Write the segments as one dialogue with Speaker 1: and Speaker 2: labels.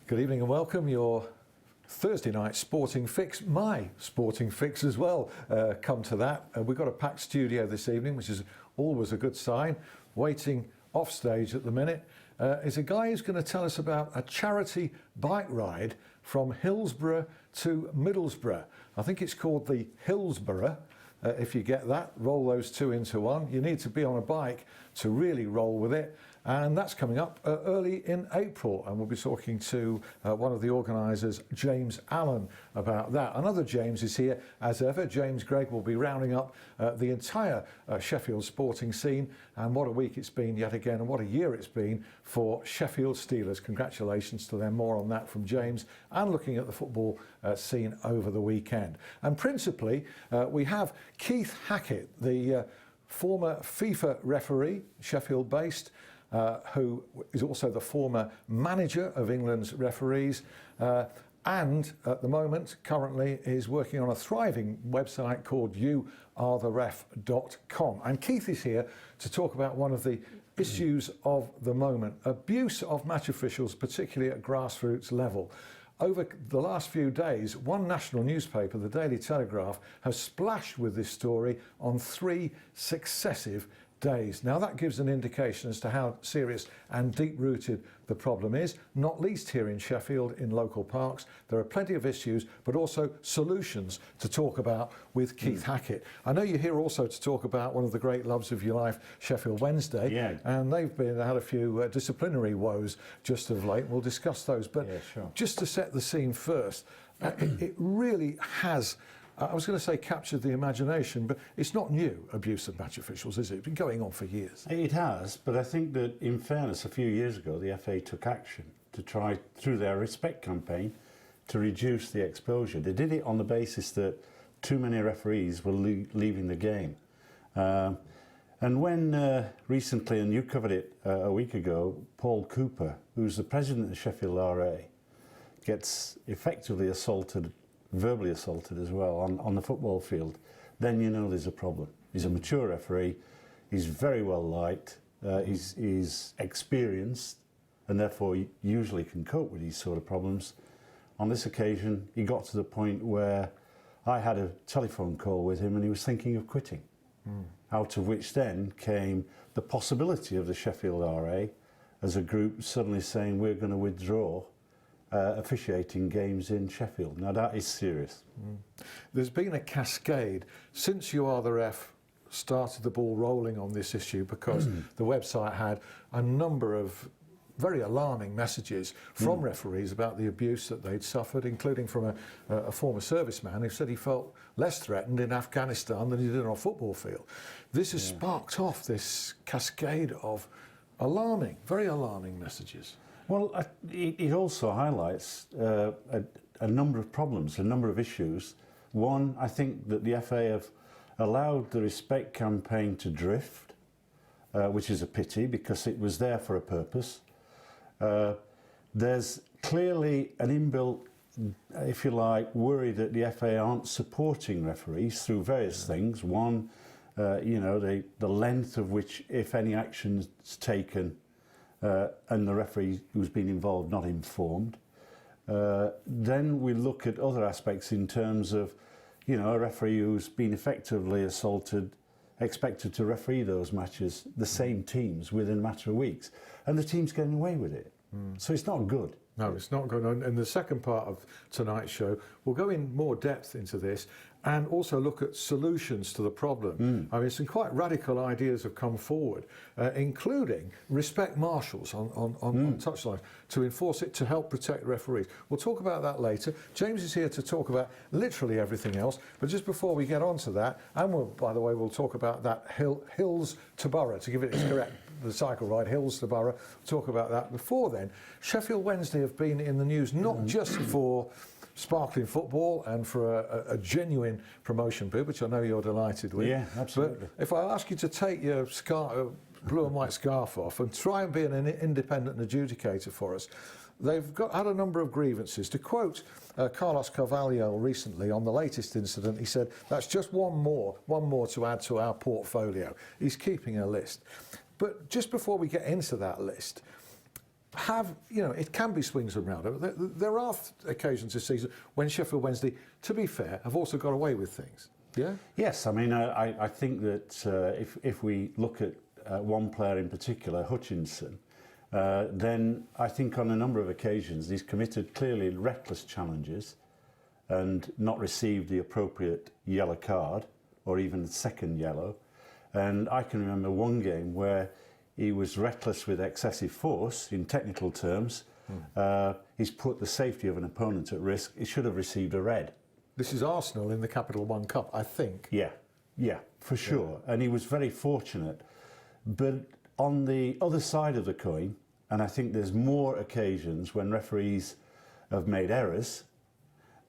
Speaker 1: Good evening and welcome. Your Thursday night sporting fix, my sporting fix as well. Come to that. We've got a packed studio this evening, which is always a good sign. Waiting off stage at the minute is a guy who's going to tell us about a charity bike ride from Hillsborough to Middlesbrough. I think it's called the Hillsborough. If you get that, roll those two into one. You need to be on a bike to really roll with it. And that's coming up early in April, and we'll be talking to one of the organisers, James Allen, about that. Another James is here as ever. James Gregg will be rounding up the entire Sheffield sporting scene, and what a week it's been yet again, and what a year it's been for Sheffield Steelers. Congratulations to them. More on that from James, and looking at the football scene over the weekend. And principally, we have Keith Hackett, the former FIFA referee, Sheffield-based, who is also the former manager of England's referees, and at the moment currently is working on a thriving website called youaretheref.com. And Keith is here to talk about one of the issues of the moment: abuse of match officials, particularly at grassroots level. Over the last few days, one national newspaper, the Daily Telegraph, has splashed with this story on 3 successive days. Now that gives an indication as to how serious and deep-rooted the problem is, not least here in Sheffield in local parks. There are plenty of issues, but also solutions to talk about with Keith Hackett. I know you're here also to talk about one of the great loves of your life, Sheffield Wednesday, and they've had a few disciplinary woes just of late. We'll discuss those, but just to set the scene first, it really has, I was going to say captured the imagination, but it's not new, abuse of match officials, is it? It's been going on for years.
Speaker 2: It has, but I think that in fairness, a few years ago, the FA took action to try, through their Respect campaign, to reduce the exposure. They did it on the basis that too many referees were leaving the game. And when recently, and you covered it a week ago, Paul Cooper, who's the president of the Sheffield RA, gets effectively assaulted, verbally assaulted as well on the football field, then you know there's a problem. He's a mature referee, he's very well liked, he's experienced, and therefore usually can cope with these sort of problems. On this occasion, he got to the point where I had a telephone call with him and he was thinking of quitting. Out of which then came the possibility of the Sheffield RA as a group suddenly saying we're going to withdraw officiating games in Sheffield. Now that is serious.
Speaker 1: There's been a cascade since You Are the Ref started the ball rolling on this issue, because the website had a number of very alarming messages from referees about the abuse that they'd suffered, including from a former serviceman who said he felt less threatened in Afghanistan than he did on a football field. This has sparked off this cascade of alarming, very alarming messages.
Speaker 2: Well, it also highlights a number of problems, a number of issues. One, I think that the FA have allowed the Respect campaign to drift, which is a pity because it was there for a purpose. There's clearly an inbuilt, if you like, worry that the FA aren't supporting referees through various things. One, you know, the length of which, if any action is taken, and the referee who's been involved not informed. Then we look at other aspects in terms of, you know, a referee who's been effectively assaulted, expected to referee those matches, the same teams, within a matter of weeks, and the team's getting away with it. So it's not good.
Speaker 1: No, it's not good. And the second part of tonight's show, we'll go in more depth into this and also look at solutions to the problem. I mean, some quite radical ideas have come forward, including Respect marshals on touchlines to enforce it, to help protect referees. We'll talk about that later. James is here to talk about literally everything else. But just before we get on to that, and by the way, we'll talk about that Hills to Borough, to give it its correct, the cycle ride, Hills to Borough. We'll talk about that. Before then, Sheffield Wednesday have been in the news not just for sparkling football and for a genuine promotion bid, which I know you're delighted with.
Speaker 2: Yeah, absolutely.
Speaker 1: But if I ask you to take your blue and white scarf off and try and be an independent adjudicator for us, they've had a number of grievances. To quote Carlos Carvalho recently on the latest incident, he said, "That's just one more to add to our portfolio." He's keeping a list. But just before we get into that list, it can be swings and roundabouts. There are occasions this season when Sheffield Wednesday, to be fair, have also got away with things. Yeah?
Speaker 2: Yes, I mean, I think that if we look at one player in particular, Hutchinson, then I think on a number of occasions he's committed clearly reckless challenges and not received the appropriate yellow card or even the second yellow. And I can remember one game where he was reckless with excessive force, in technical terms. He's put the safety of an opponent at risk. He should have received a red.
Speaker 1: This is Arsenal in the Capital One Cup, I think.
Speaker 2: Yeah, for sure. And he was very fortunate. But on the other side of the coin, and I think there's more occasions when referees have made errors,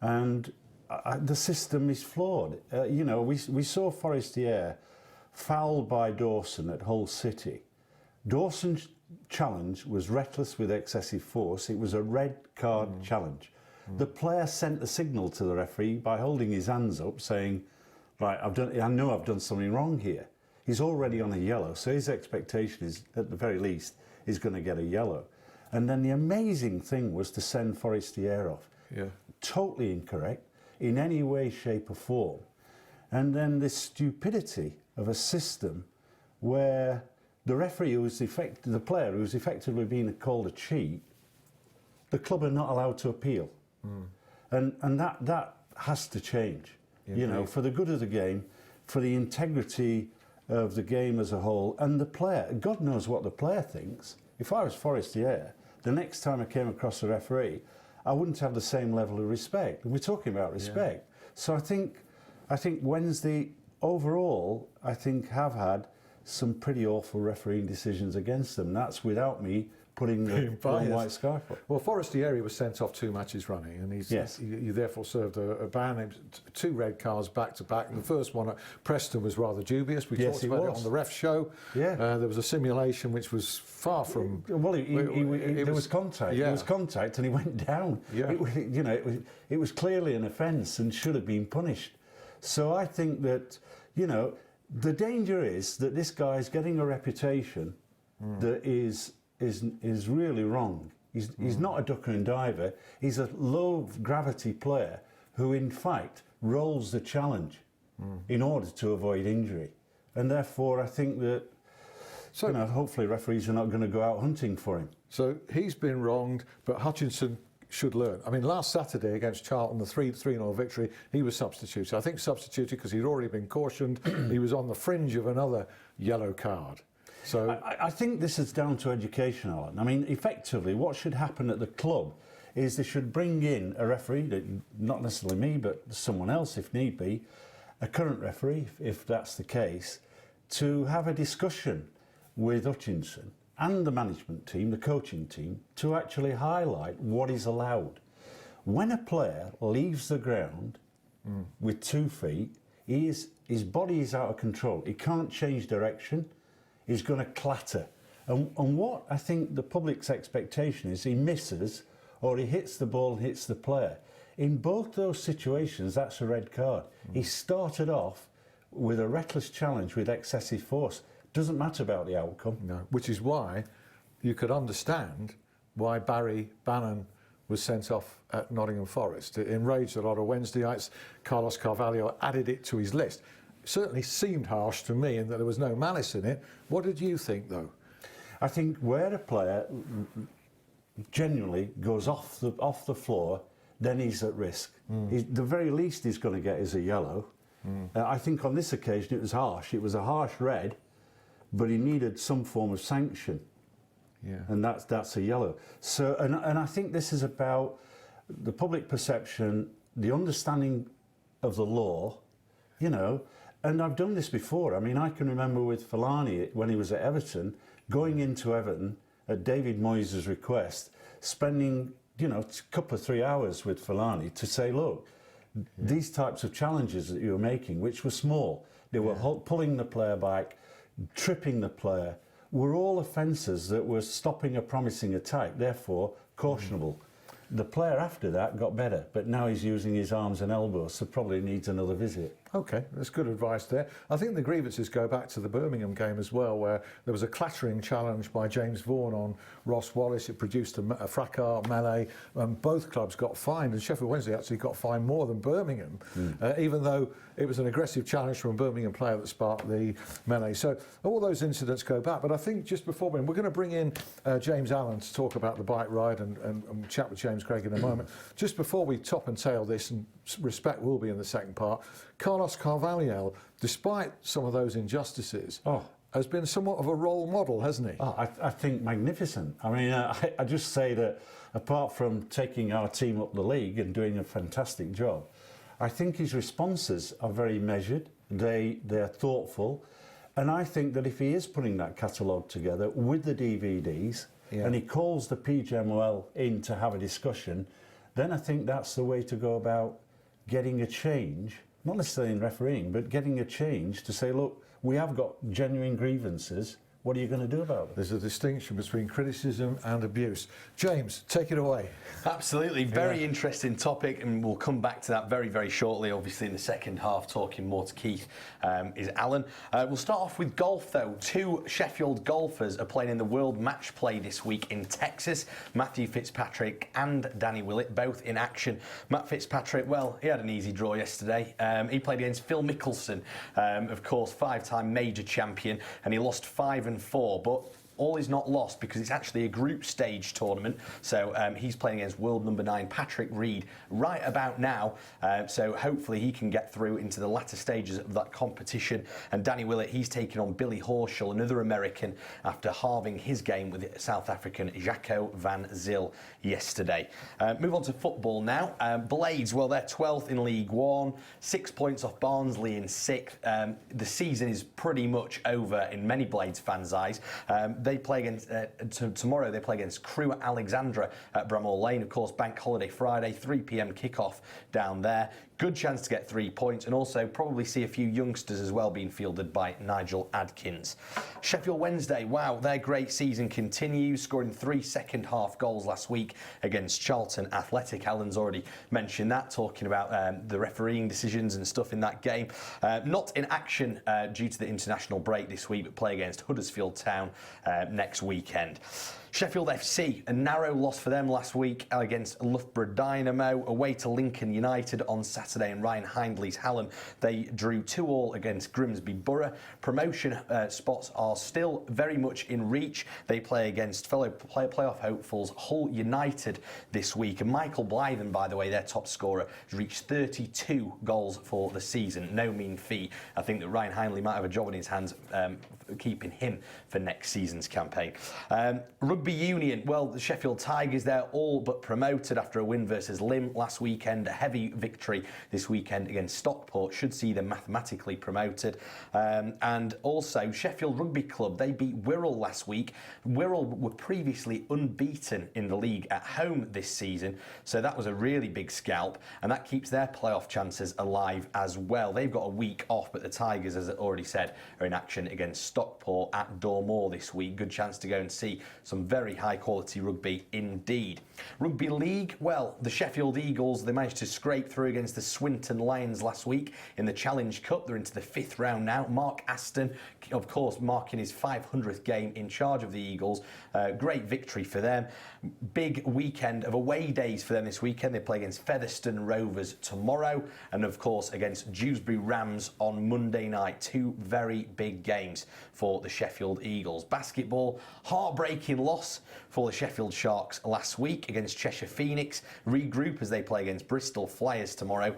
Speaker 2: and the system is flawed. We saw Forestier fouled by Dawson at Hull City. Dawson's challenge was reckless with excessive force. It was a red card challenge. The player sent a signal to the referee by holding his hands up, saying, "Right, I know I've done something wrong here." He's already on a yellow, so his expectation is, at the very least, he's going to get a yellow. And then the amazing thing was to send Forestier off.
Speaker 1: Yeah.
Speaker 2: Totally incorrect in any way, shape, or form. And then this stupidity of a system where the referee the player who's effectively being called a cheat, the club are not allowed to appeal. And that has to change.
Speaker 1: Yeah,
Speaker 2: for the good of the game, for the integrity of the game as a whole, and the player. God knows what the player thinks. If I was Forestier, the next time I came across a referee, I wouldn't have the same level of respect. And we're talking about respect. So I think Wednesday overall, have had some pretty awful refereeing decisions against them. That's without me putting the white scarf on.
Speaker 1: Well, Forestieri was sent off 2 matches running, and he therefore served a ban, 2 red cards back to back. The first one at Preston was rather dubious. We talked about it on the ref show.
Speaker 2: Yeah.
Speaker 1: There was a simulation which was far from.
Speaker 2: Well, there was contact.
Speaker 1: Yeah.
Speaker 2: There was contact, and he went down.
Speaker 1: Yeah.
Speaker 2: It was clearly an offence and should have been punished. So I think that the danger is that this guy is getting a reputation that is really wrong. He's not a ducker and diver. He's a low gravity player who, in fact, rolls the challenge in order to avoid injury. And therefore, I think that hopefully referees are not going to go out hunting for him.
Speaker 1: So he's been wronged, but Hutchinson should learn. I mean, last Saturday against Charlton, the 3-0 victory, he was substituted. I think substituted because he'd already been cautioned. He was on the fringe of another yellow card. So
Speaker 2: I think this is down to education, Alan. I mean, effectively, what should happen at the club is they should bring in a referee, not necessarily me, but someone else if need be, a current referee, if that's the case, to have a discussion with Hutchinson and the management team, the coaching team, to actually highlight what is allowed. When a player leaves the ground with 2 feet, his body is out of control. He can't change direction. He's going to clatter. And what I think the public's expectation is, he misses or he hits the ball and hits the player. In both those situations, that's a red card. He started off with a reckless challenge with excessive force. Doesn't matter about the outcome.
Speaker 1: no, which is why you could understand why Barry Bannon was sent off at Nottingham Forest. It enraged a lot of Wednesdayites. Carlos Carvalho added it to his list. It certainly seemed harsh to me in that there was no malice in it. What did you think, though?
Speaker 2: I think where a player genuinely goes off the floor, then he's at risk. The very least he's going to get is a yellow. I think on this occasion it was harsh. It was a harsh red, but he needed some form of sanction.
Speaker 1: Yeah.
Speaker 2: And that's a yellow. So, and I think this is about the public perception, the understanding of the law, and I've done this before. I mean, I can remember with Fellaini when he was at Everton, going into Everton at David Moyes' request, spending, a couple of 3 hours with Fellaini to say, look, these types of challenges that you're making, which were small, they were pulling the player back, tripping the player, were all offences that were stopping a promising attack, therefore cautionable. The player after that got better, but now he's using his arms and elbows, so probably needs another visit.
Speaker 1: Okay, that's good advice there. I think the grievances go back to the Birmingham game as well, where there was a clattering challenge by James Vaughan on Ross Wallace. It produced a fracas, melee, and both clubs got fined, and Sheffield Wednesday actually got fined more than Birmingham, even though it was an aggressive challenge from a Birmingham player that sparked the melee. So all those incidents go back, but I think just before we're going to bring in James Allen to talk about the bike ride and chat with James Gregg in a moment. Just before we top and tail this, and respect will be in the second part, Carlos Carvalhal, despite some of those injustices, has been somewhat of a role model, hasn't he?
Speaker 2: I think magnificent. I mean, I just say that apart from taking our team up the league and doing a fantastic job, I think his responses are very measured, they're thoughtful, and I think that if he is putting that catalogue together with the DVDs, and he calls the PGMOL in to have a discussion, then I think that's the way to go about getting a change, not necessarily in refereeing, but getting a change to say, look, we have got genuine grievances. What are you going to do about it?
Speaker 1: There's a distinction between criticism and abuse. James, take it away.
Speaker 3: Absolutely. Very interesting topic, and we'll come back to that very, very shortly. Obviously, in the second half, talking more to Keith is Alan. We'll start off with golf, though. 2 Sheffield golfers are playing in the World Match Play this week in Texas. Matthew Fitzpatrick and Danny Willett, both in action. Matt Fitzpatrick, well, he had an easy draw yesterday. He played against Phil Mickelson, of course, 5-time major champion, and he lost 5-4, but all is not lost because it's actually a group stage tournament. So he's playing against world number 9 Patrick Reed right about now. So hopefully he can get through into the latter stages of that competition. And Danny Willett, he's taking on Billy Horschel, another American, after halving his game with South African Jaco van Zyl yesterday. Move on to football now. Blades, well, they're 12th in League One, 6 points off Barnsley in 6th. The season is pretty much over in many Blades fans' eyes. They play against tomorrow. They play against Crewe at Alexandra at Bramall Lane. Of course, Bank Holiday Friday, 3 p.m. kickoff down there. Good chance to get 3 points, and also probably see a few youngsters as well being fielded by Nigel Adkins. Sheffield Wednesday, wow, their great season continues, scoring 3 second-half goals last week against Charlton Athletic. Alan's already mentioned that, talking about the refereeing decisions and stuff in that game. Not in action due to the international break this week, but play against Huddersfield Town next weekend. Sheffield FC, a narrow loss for them last week against Loughborough Dynamo, away to Lincoln United on Saturday, and Ryan Hindley's Hallam. They drew 2-2 against Grimsby Borough. Promotion spots are still very much in reach. They play against fellow playoff hopefuls Hull United this week, and Michael Blythen, by the way, their top scorer, has reached 32 goals for the season. No mean feat. I think that Ryan Hindley might have a job in his hands keeping him for next season's campaign. Rugby Union, well, the Sheffield Tigers, they're all but promoted after a win versus Lymm last weekend. A heavy victory this weekend against Stockport should see them mathematically promoted. And also Sheffield Rugby Club, they beat Wirral last week. Wirral were previously unbeaten in the league at home this season, so that was a really big scalp, and that keeps their playoff chances alive as well. They've got a week off, but the Tigers, as I already said, are in action against Stockport at Dormoor this week. Good chance to go and see some very high quality rugby indeed. Rugby League, well, the Sheffield Eagles, they managed to scrape through against the Swinton Lions last week in the Challenge Cup. They're into the 5th round now. Mark Aston, of course, marking his 500th game in charge of the Eagles. Great victory for them. Big weekend of away days for them this weekend. They play against Featherstone Rovers tomorrow, and of course against Dewsbury Rams on Monday night. 2 very big games for the Sheffield Eagles. Basketball, heartbreaking loss for the Sheffield Sharks last week against Cheshire Phoenix. Regroup as they play against Bristol Flyers tomorrow.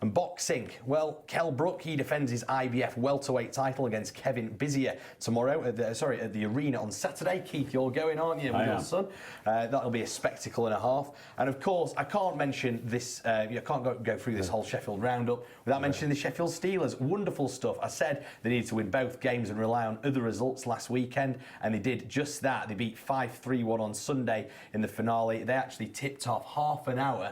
Speaker 3: And boxing, well, Kell Brook, he defends his IBF welterweight title against Kevin Bizier tomorrow at the arena on Saturday. Keith, you're going, aren't you, with your son? That'll be a spectacle and a half. And of course, I can't mention this, I can't go through this whole Sheffield roundup without mentioning the Sheffield Steelers. Wonderful stuff. I said they needed to win both games and rely on other results last weekend, and they did just that. They beat 5-3-1 on Sunday in the finale. They actually tipped off half an hour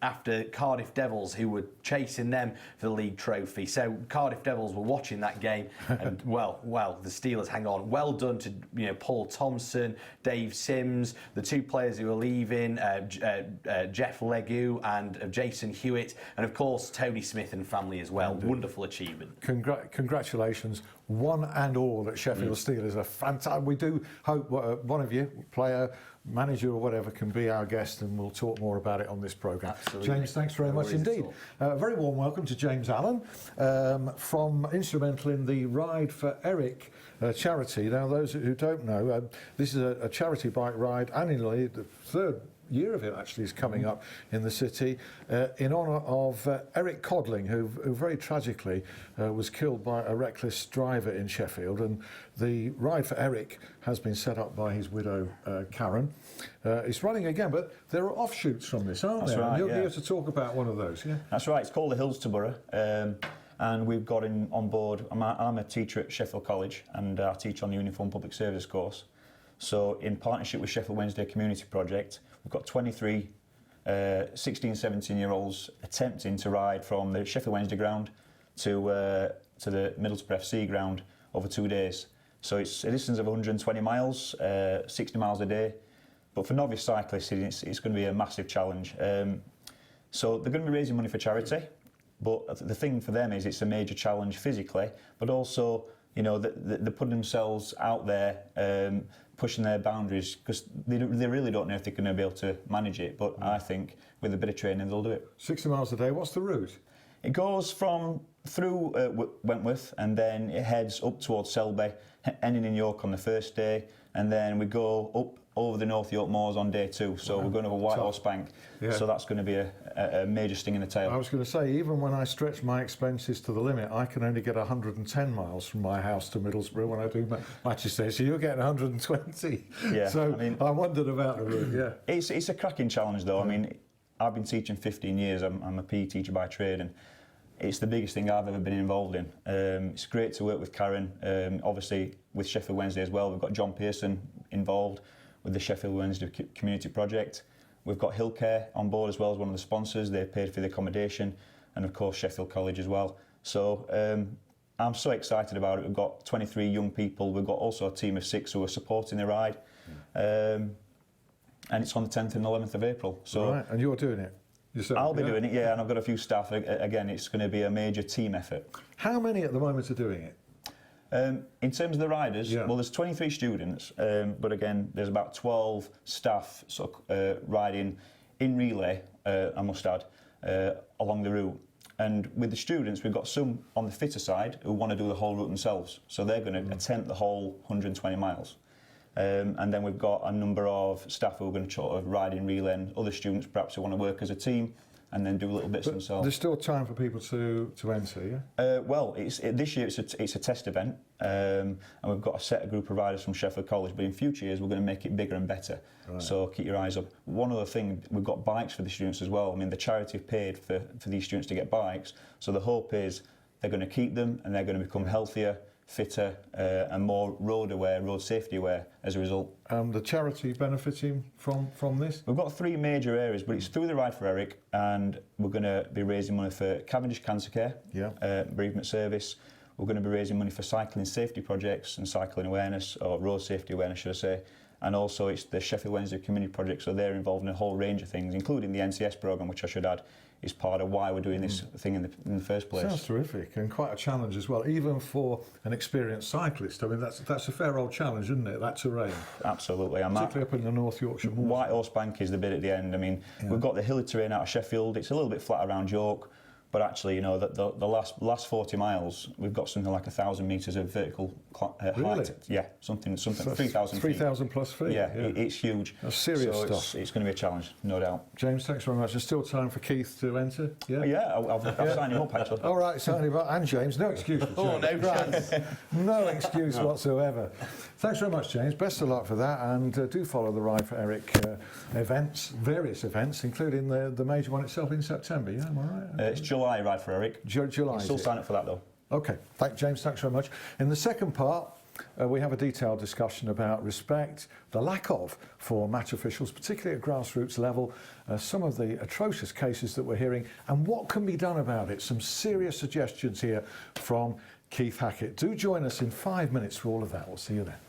Speaker 3: after Cardiff Devils, who were chasing them for the league trophy. So Cardiff Devils were watching that game, and well, the Steelers hang on. Well done to Paul Thompson, Dave Sims, the two players who are leaving, Jeff Legu and Jason Hewitt, and of course Tony Smith and family as well.
Speaker 1: Indeed.
Speaker 3: Wonderful achievement.
Speaker 1: Congratulations, one and all, at Sheffield Steelers. A fantastic. We do hope one of you, player, manager, or whatever, can be our guest, and we'll talk more about it on this programme.
Speaker 3: Absolutely.
Speaker 1: James, thanks very much indeed. Very warm welcome to James Allen, from instrumental in the Ride for Eric charity. Now, those who don't know, this is a charity bike ride annually. The third year of it actually is coming up in the city, in honour of Eric Codling, who very tragically was killed by a reckless driver in Sheffield. And the Ride for Eric has been set up by his widow Karen. It's running again, but there are offshoots from this, aren't there?
Speaker 4: Right,
Speaker 1: and you're here to talk about one of those, yeah?
Speaker 4: That's right. It's called the Hills to Borough, and we've got on board. I'm a teacher at Sheffield College, and I teach on the Uniform Public Service course. So, in partnership with Sheffield Wednesday Community Project, we've got 23 16, 17-year-olds attempting to ride from the Sheffield Wednesday ground to the Middlesbrough FC ground over 2 days. So it's a distance of 120 miles, 60 miles a day. But for novice cyclists, it's going to be a massive challenge. So they're going to be raising money for charity. But the thing for them is it's a major challenge physically, but also, they're putting themselves out there, pushing their boundaries, because they really don't know if they're going to be able to manage it. But I think with a bit of training, they'll do it. 60
Speaker 1: miles a day. What's the route?
Speaker 4: It goes through Wentworth, and then it heads up towards Selby, ending in York on the first day, and then we go up over the North York Moors on day 2. So we're going to a White Horse Bank. Yeah. So that's going to be a major sting in the tail.
Speaker 1: I was going to say, even when I stretch my expenses to the limit, I can only get 110 miles from my house to Middlesbrough when I do matches there. So you're getting 120.
Speaker 4: Yeah.
Speaker 1: So I wondered about the route. Yeah.
Speaker 4: It's a cracking challenge, though. I mean, I've been teaching 15 years. I'm a PE teacher by trade, and it's the biggest thing I've ever been involved in. It's great to work with Karen. Obviously, with Sheffield Wednesday as well, we've got John Pearson involved with the Sheffield Wednesday Community Project. We've got Hillcare on board as well as one of the sponsors. They paid for the accommodation, and of course Sheffield College as well. So I'm so excited about it. We've got 23 young people. We've got also a team of 6 who are supporting the ride. And it's on the 10th and 11th of April. So
Speaker 1: right, and you're doing it yourself?
Speaker 4: I'll be doing it, yeah, and I've got a few staff. Again, it's going to be a major team effort.
Speaker 1: How many at the moment are doing it?
Speaker 4: In terms of the riders, well, there's 23 students, but again, there's about 12 staff riding in relay, I must add, along the route. And with the students, we've got some on the fitter side who want to do the whole route themselves. So they're going to attempt the whole 120 miles. And then we've got a number of staff who are going to sort of ride in relay, and other students perhaps who want to work as a team and then do little bits themselves.
Speaker 1: There's still time for people to enter, yeah?
Speaker 4: Well, this year it's a test event, and we've got a set group of riders from Sheffield College, but in future years we're going to make it bigger and better. Right. So keep your eyes up. One other thing, we've got bikes for the students as well. I mean, the charity have paid for these students to get bikes, so the hope is they're going to keep them and they're going to become healthier, fitter, and more road safety aware as a result.
Speaker 1: The charity benefiting from this?
Speaker 4: We've got 3 major areas, but it's through the Ride for Eric, and we're going to be raising money for Cavendish Cancer Care, bereavement service. We're going to be raising money for cycling safety projects and cycling awareness, or road safety awareness, should I say. And also it's the Sheffield Wednesday Community Project, so they're involved in a whole range of things, including the NCS programme, which I should add is part of why we're doing this thing in the first place.
Speaker 1: Sounds terrific, and quite a challenge as well, even for an experienced cyclist. I mean, that's a fair old challenge, isn't it, that terrain?
Speaker 4: Absolutely.
Speaker 1: Particularly up in the North Yorkshire Moors.
Speaker 4: White Horse Bank is the bit at the end. I mean, we've got the hilly terrain out of Sheffield. It's a little bit flat around York, but actually, the last 40 miles, we've got something like 1,000 metres of vertical height.
Speaker 1: Really?
Speaker 4: Yeah, something
Speaker 1: So
Speaker 4: 3,000 feet.
Speaker 1: 3,000 plus feet.
Speaker 4: Yeah, it's huge.
Speaker 1: That's serious
Speaker 4: stuff. It's going to be a challenge, no doubt.
Speaker 1: James, thanks very much. There's still time for Keith to enter.
Speaker 4: Yeah, I'll sign him up actually.
Speaker 1: All right, sign him up, and James. No excuse for James. No excuse whatsoever. Thanks very much, James. Best of luck for that, and do follow the Ride for Eric various events, including the major one itself in September. Yeah, am I right?
Speaker 4: It's July Ride for Eric.
Speaker 1: July.
Speaker 4: You still sign up for that though.
Speaker 1: Okay, James, thanks very much. In the second part, We have a detailed discussion about respect, the lack of for match officials, particularly at grassroots level, some of the atrocious cases that we're hearing, and what can be done about it. Some serious suggestions here from Keith Hackett. Do join us in 5 minutes for all of that. We'll see you then.